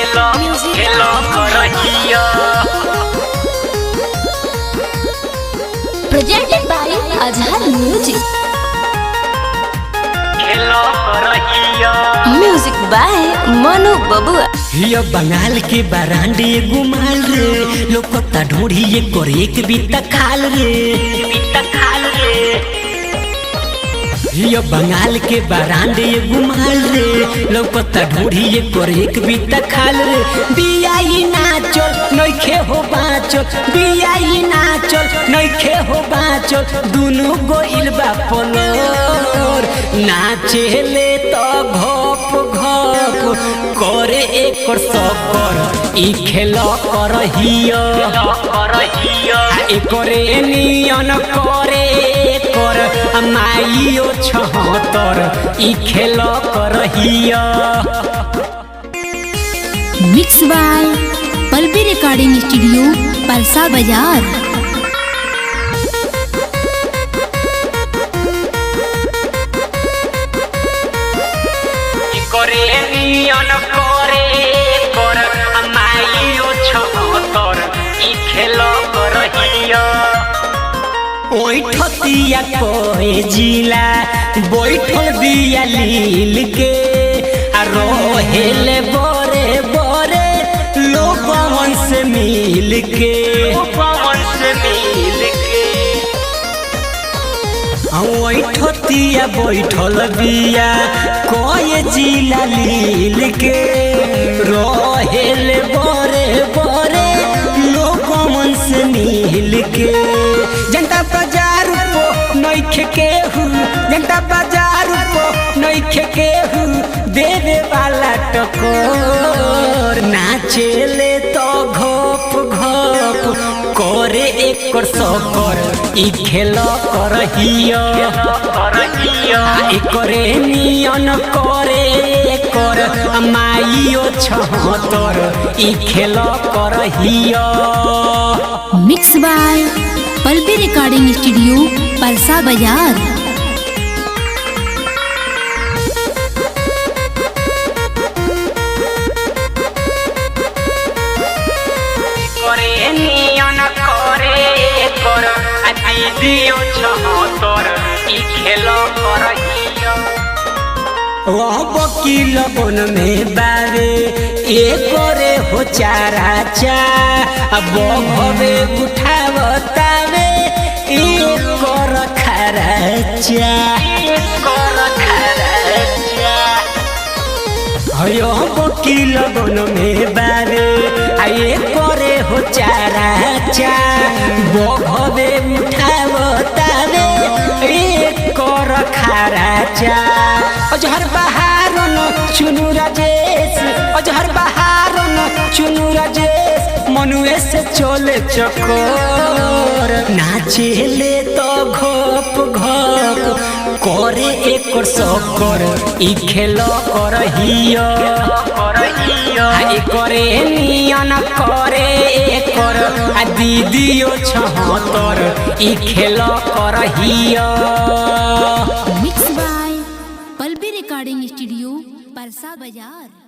Khelo Khelo Karahiya. Presented by Azhar Music. Khelo Karahiya. Music by Manu Babua. हिया बंगाल के बारांडे गुमाल रे, लोकता ढोढ़ी ये कर एक बीता खाल रे, बीता खाल रे। हिया बंगाल के बारांडे गुमाल रे, लोकता ढोढ़ी ये कर एक बीता खाल रे। बियाई नाचल नइखे हो बाचल, बियाई नाचल नइखे हो बाचल, दुनु गोइल बा पलोर। नाचेले तो घप घप करे एकर सकर, ई खेल करहिया करहिया। एकरे नियन करे एकर माइयो 76, ई खेल Karahiya. Mixed by Palvi Recording Studio, Palsa Bazaar. करे नियन करे कर माइयो 76, ई खेलो करहिया। ओठतिया कोए जिला बैठल दिया लील के, आ रहेले बरे बरे लोगन से मिल के, पवन से मिल के। ओठतिया बैठल बिया कोए जिला लील के, रहेले बरे बरे लोगन से मिल के। जनता बाजार को नइखे केहू, जनता बाजार को नइखे केहू देवे वाला टकोर। नाचेले तो घप घप करे एकर सकर, ई खेल करहिया। एकरे नियन करे एकर माइयो 76, ई खेल Karahiya. Mixed by Palvi Recording Studio, Palsa Bazaar. करे नियन करे कर दीदियो 76, ई खेलो करहिया। वकील बन में बारे एकरे हो चारा चा, अब भवे उठावतावे एकर खराचा, कर खराचा। हयो वकील बन में बारे एकरे हो चारा चा, भवे उठावतावे एकर खराचा। अजहर बहारन चुनु राजेश, अजहर बहारन चुनु राजेश, मनुए से चले चकोर। नाचेले तो घप घप करे एकर सकर, ई खेल करहिया। एकरे नियन करे एकर दीदियो 76, ई खेल Karahiya. Mixed by Palvi Recording Studio, Palsa Bazaar.